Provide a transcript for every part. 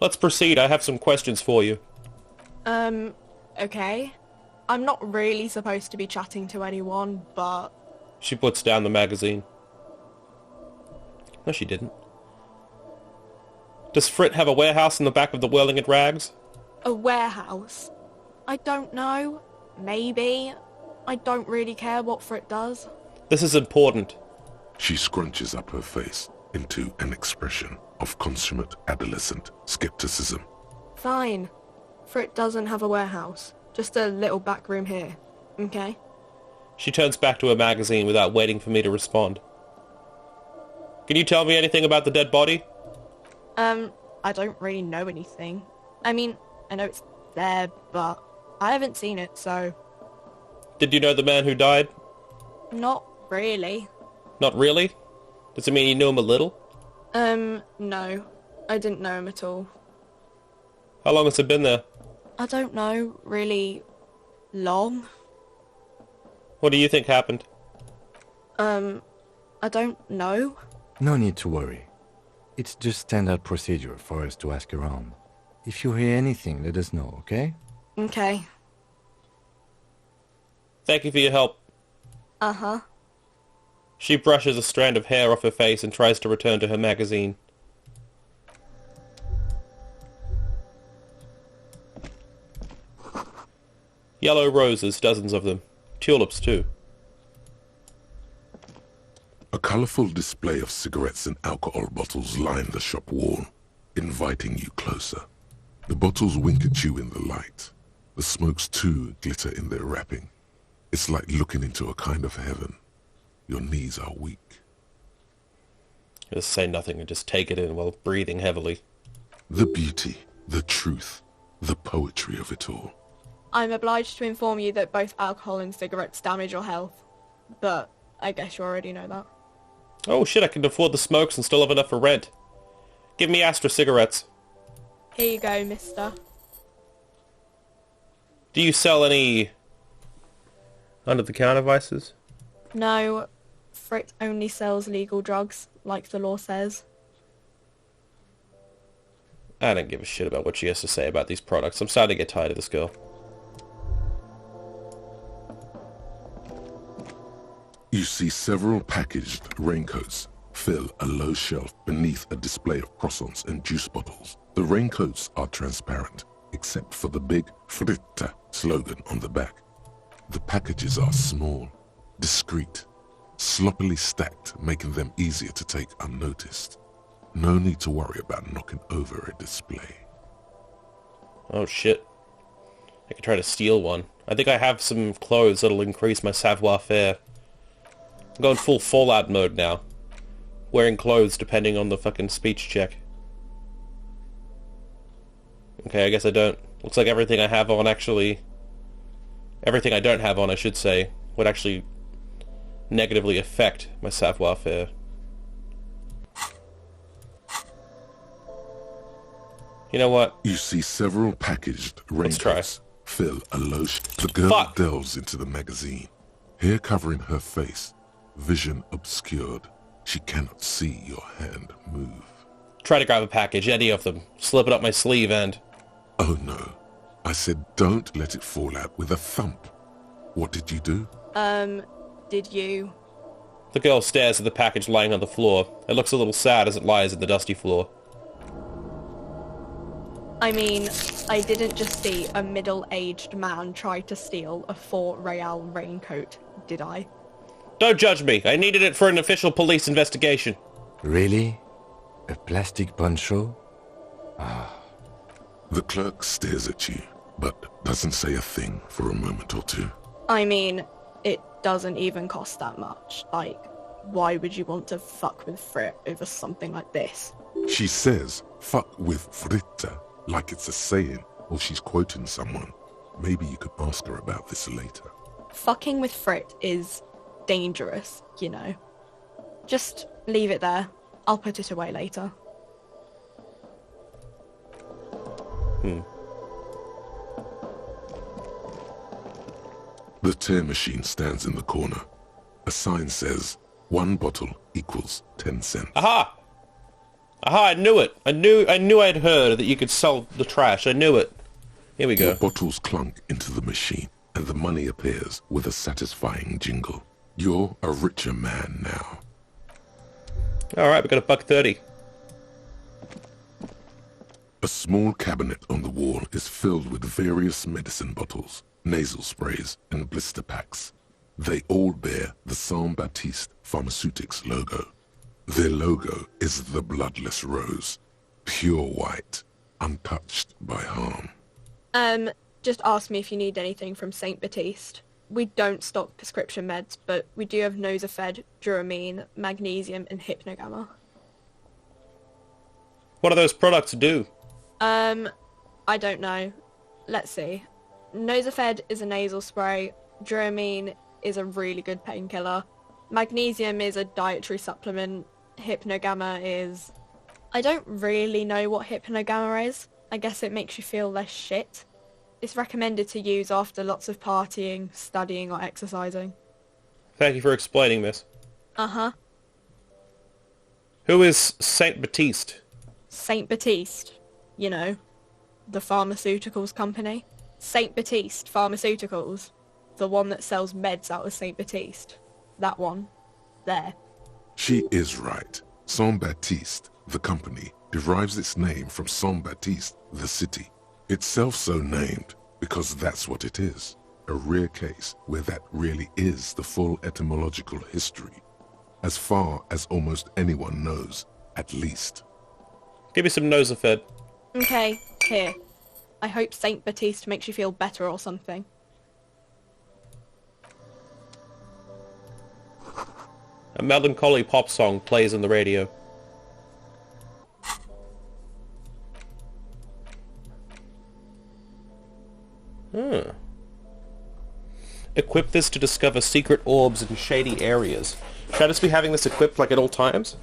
Let's proceed. I have some questions for you. Okay. I'm not really supposed to be chatting to anyone, but She puts down the magazine. No, she didn't. Does Frit have a warehouse in the back of the Whirling at Rags? a warehouse. I don't know. Maybe. I don't really care what Frit does. This is important. She scrunches up her face into an expression of consummate adolescent skepticism. Fine. Frit doesn't have a warehouse. Just a little back room here. Okay? She turns back to her magazine without waiting for me to respond. Can you tell me anything about the dead body? I don't really know anything. I mean, I know it's there, but I haven't seen it, so... Did you know the man who died? Not really. Not really? Does it mean you knew him a little? No. I didn't know him at all. How long has it been there? I don't know, really... long? What do you think happened? I don't know. No need to worry. It's just standard procedure for us to ask around. If you hear anything, let us know, okay? Okay. Thank you for your help. Uh-huh. She brushes a strand of hair off her face and tries to return to her magazine. Yellow roses, dozens of them. Tulips, too. A colorful display of cigarettes and alcohol bottles line the shop wall, inviting you closer. The bottles wink at you in the light. The smokes too glitter in their wrapping. It's like looking into a kind of heaven. Your knees are weak. Just say nothing and just take it in while breathing heavily. The beauty, the truth, the poetry of it all. I'm obliged to inform you that both alcohol and cigarettes damage your health. But I guess you already know that. Oh shit, I can afford the smokes and still have enough for rent. Give me Astra cigarettes. Here you go, mister. Do you sell any under-the-counter vices? No, Frit only sells legal drugs, like the law says. I don't give a shit about what she has to say about these products. I'm starting to get tired of this girl. You see several packaged raincoats fill a low shelf beneath a display of croissants and juice bottles. The raincoats are transparent, except for the big Frittte slogan on the back. The packages are small, discreet, sloppily stacked, making them easier to take unnoticed. No need to worry about knocking over a display. Oh shit. I could try to steal one. I think I have some clothes that'll increase my savoir-faire. I'm going full Fallout mode now. Wearing clothes depending on the fucking speech check. Okay, I guess I don't. Looks like everything I have on actually... Everything I don't have on, I should say, would actually negatively affect my savoir-faire. You know what? You see several packaged Let's try. raincoats fill a low The girl Fuck. delves into the magazine. Hair covering her face, vision obscured. She cannot see your hand move. Try to grab a package, any of them. Slip it up my sleeve and... Oh no. I said don't let it fall out with a thump. What did you do? Did you? The girl stares at the package lying on the floor. It looks a little sad as it lies in the dusty floor. I mean, I didn't just see a middle-aged man try to steal a 4 Real raincoat, did I? Don't judge me. I needed it for an official police investigation. Really? A plastic poncho? The clerk stares at you, but doesn't say a thing for a moment or two. I mean, it doesn't even cost that much. Like, why would you want to fuck with Frit over something like this? She says, fuck with Frittte, like it's a saying, or she's quoting someone. Maybe you could ask her about this later. Fucking with Frit is dangerous, you know. Just leave it there. I'll put it away later. The tear machine stands in the corner. A sign says, 1 bottle equals 10 cents. Aha! Aha, I knew it. I knew I'd heard that you could sell the trash. I knew it. Here we Your go. bottles clunk into the machine, and the money appears with a satisfying jingle. You're a richer man now. Alright, we got $1.30. A small cabinet on the wall is filled with various medicine bottles, nasal sprays, and blister packs. They all bear the Saint Baptiste Pharmaceutics logo. Their logo is the bloodless rose, pure white, untouched by harm. Just ask me if you need anything from Saint Baptiste. We don't stock prescription meds, but we do have Nosafed, Duramine, Magnesium, and Hypnogamma. What do those products do? I don't know. Let's see. Nosafed is a nasal spray. Duramine is a really good painkiller. Magnesium is a dietary supplement. Hypnogamma is... I don't really know what Hypnogamma is. I guess it makes you feel less shit. It's recommended to use after lots of partying, studying, or exercising. Thank you for explaining this. Uh-huh. Who is Saint Baptiste? Saint Baptiste. You know, the pharmaceuticals company. Saint Baptiste Pharmaceuticals. The one that sells meds out of Saint Baptiste. That one. There. She is right. Saint Baptiste, the company, derives its name from Saint Baptiste, the city. Itself so named because that's what it is. A rare case where that really is the full etymological history. As far as almost anyone knows, at least. Give me some Nosafed. Okay, here. I hope Saint Baptiste makes you feel better or something. A melancholy pop song plays on the radio. Equip this to discover secret orbs in shady areas. Should I just be having this equipped like at all times?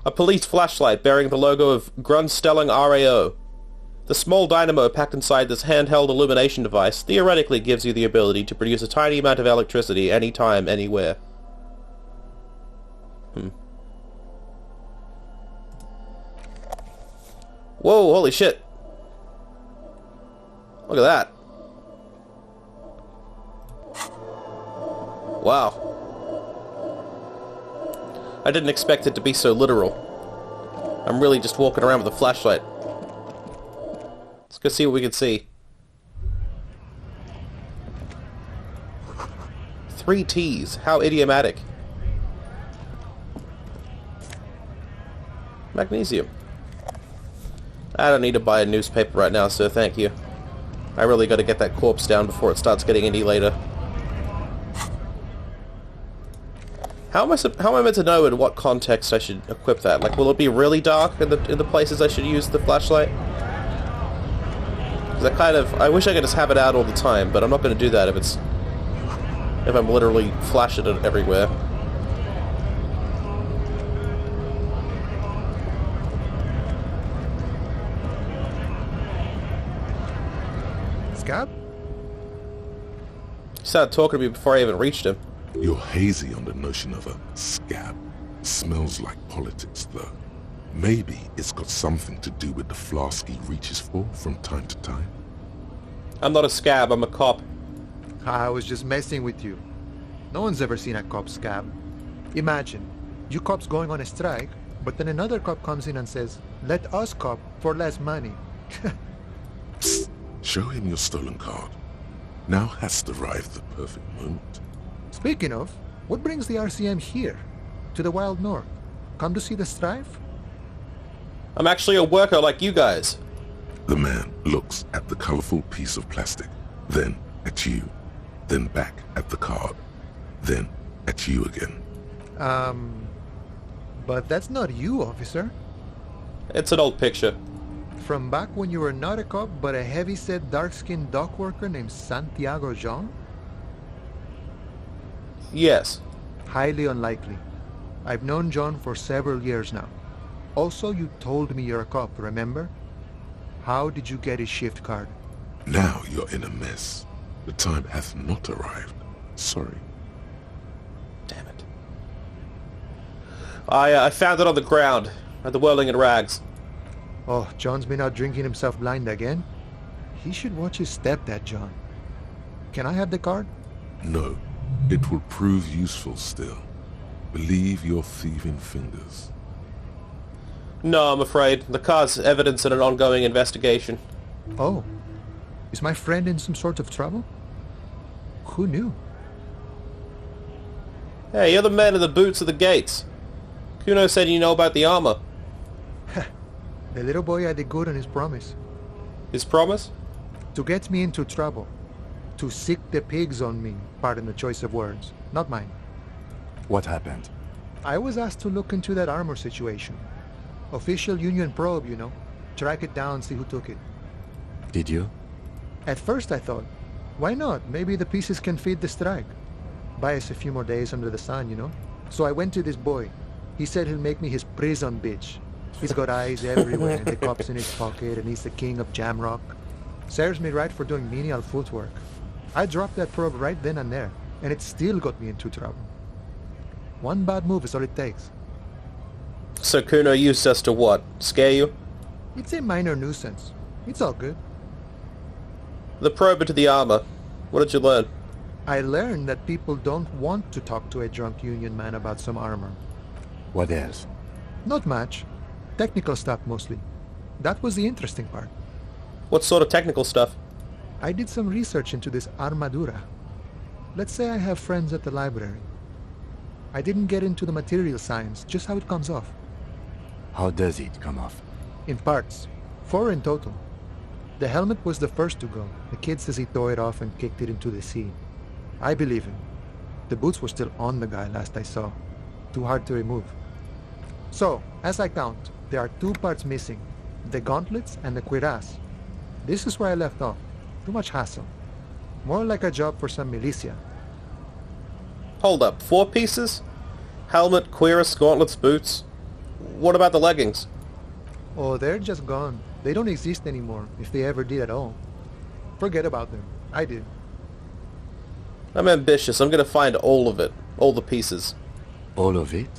A police flashlight bearing the logo of Grunstelling RAO. The small dynamo packed inside this handheld illumination device theoretically gives you the ability to produce a tiny amount of electricity anytime, anywhere. Whoa, holy shit. Look at that. Wow. I didn't expect it to be so literal. I'm really just walking around with a flashlight. Let's go see what we can see. 3 T's. How idiomatic. Magnesium. I don't need to buy a newspaper right now, so thank you. I really gotta get that corpse down before it starts getting any later. How am I meant to know in what context I should equip that? Like, will it be really dark in the places I should use the flashlight? 'Cause I wish I could just have it out all the time, but I'm not gonna do that if I'm literally flashing it everywhere. Scab? He started talking to me before I even reached him. You're hazy on the notion of a scab. Smells like politics, though. Maybe it's got something to do with the flask he reaches for from time to time. I'm not a scab, I'm a cop. I was just messing with you. No one's ever seen a cop scab. Imagine, you cops going on a strike, but then another cop comes in and says, "Let us cop for less money." Psst. Show him your stolen card. Now has arrived the perfect moment. Speaking of, what brings the RCM here? To the Wild North? Come to see the strife? I'm actually a worker like you guys. The man looks at the colorful piece of plastic, then at you, then back at the card, then at you again. But that's not you, officer. It's an old picture. From back when you were not a cop, but a heavy-set, dark-skinned dock worker named Santiago Jean? Yes. Highly unlikely. I've known John for several years now. Also, you told me you're a cop, remember? How did you get his shift card? Now you're in a mess. The time hath not arrived. Sorry. Damn it. I found it on the ground. At the whirling in rags. Oh, John's been out drinking himself blind again? He should watch his step, that John. Can I have the card? No, it will prove useful still. Believe your thieving fingers. No, I'm afraid. The card's evidence in an ongoing investigation. Oh. Is my friend in some sort of trouble? Who knew? Hey, you're the man in the boots at the gates. Kuno said you know about the armor. The little boy had it good on his promise. His promise? To get me into trouble. To sick the pigs on me. Pardon the choice of words. Not mine. What happened? I was asked to look into that armor situation. Official Union probe, you know. Track it down, see who took it. Did you? At first I thought, why not? Maybe the pieces can feed the strike. Buy us a few more days under the sun, you know? So I went to this boy. He said he'll make me his prison bitch. He's got eyes everywhere, and the cops in his pocket, and he's the king of Jamrock. Serves me right for doing menial footwork. I dropped that probe right then and there, and it still got me into trouble. One bad move is all it takes. So Kuno used us to what? Scare you? It's a minor nuisance. It's all good. The probe into the armor. What did you learn? I learned that people don't want to talk to a drunk Union man about some armor. What else? Not much. Technical stuff mostly. That was the interesting part. What sort of technical stuff? I did some research into this armadura. Let's say I have friends at the library. I didn't get into the material science, just how it comes off. How does it come off? In parts. 4 in total. The helmet was the first to go. The kid says he tore it off and kicked it into the sea. I believe him. The boots were still on the guy last I saw. Too hard to remove. So, as I count, there are 2 parts missing. The gauntlets and the cuirass. This is where I left off. Too much hassle. More like a job for some militia. Hold up, 4 pieces? Helmet, cuirass, gauntlets, boots? What about the leggings? Oh, they're just gone. They don't exist anymore, if they ever did at all. Forget about them. I did. I'm ambitious. I'm gonna find all of it. All the pieces. All of it?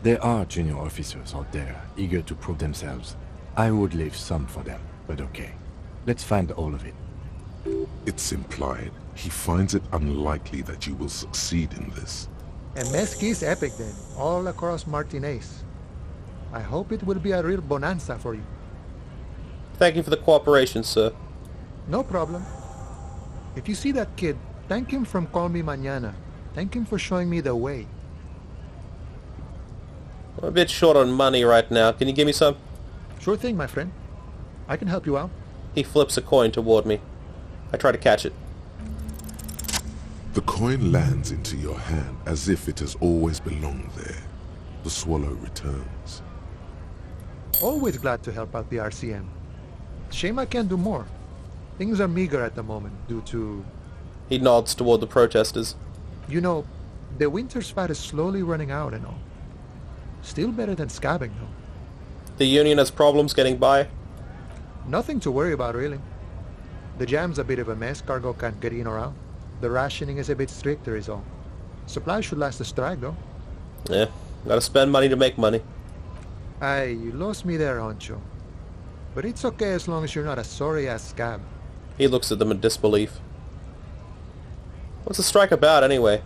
There are junior officers out there, eager to prove themselves. I would leave some for them, but okay. Let's find all of it. It's implied. He finds it unlikely that you will succeed in this. And Mesqui's epic then, all across Martinez. I hope it will be a real bonanza for you. Thank you for the cooperation, sir. No problem. If you see that kid, thank him from Call Me Mañana. Thank him for showing me the way. I'm a bit short on money right now. Can you give me some? Sure thing, my friend. I can help you out. He flips a coin toward me. I try to catch it. The coin lands into your hand as if it has always belonged there. The swallow returns. Always glad to help out the RCM. Shame I can't do more. Things are meager at the moment due to... He nods toward the protesters. You know, the winter's fat is slowly running out and all. Still better than scabbing, though. The Union has problems getting by. Nothing to worry about, really. The jam's a bit of a mess. Cargo can't get in or out. The rationing is a bit stricter is all. Supplies should last the strike, though. Yeah, gotta spend money to make money. Aye, you lost me there, Honcho. But it's okay as long as you're not a sorry-ass scab. He looks at them in disbelief. What's the strike about, anyway?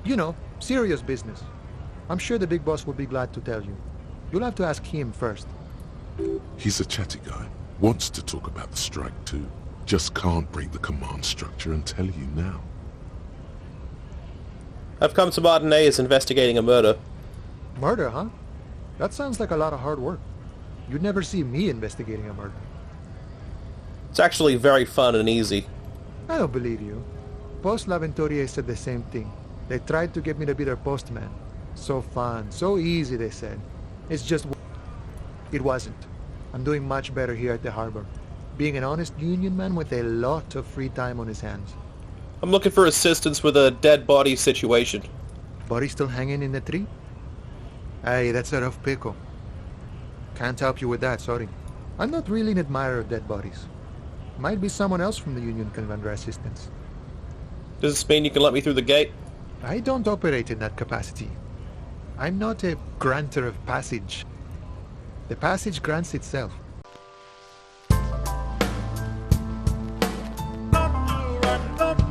You know, serious business. I'm sure the big boss will be glad to tell you. You'll have to ask him first. He's a chatty guy. Wants to talk about the strike too. Just can't break the command structure and tell you now. I've come to Martinez investigating a murder. Murder, huh? That sounds like a lot of hard work. You'd never see me investigating a murder. It's actually very fun and easy. I don't believe you. Post L'Aventurier said the same thing. They tried to get me to be their postman. So fun, so easy, they said. It's just... It wasn't. I'm doing much better here at the harbor. Being an honest union man with a lot of free time on his hands. I'm looking for assistance with a dead body situation. Body still hanging in the tree? Hey, that's a rough pickle. Can't help you with that, sorry. I'm not really an admirer of dead bodies. Might be someone else from the Union can render assistance. Does this mean you can let me through the gate? I don't operate in that capacity. I'm not a granter of passage. The passage grants itself. Run, run, run.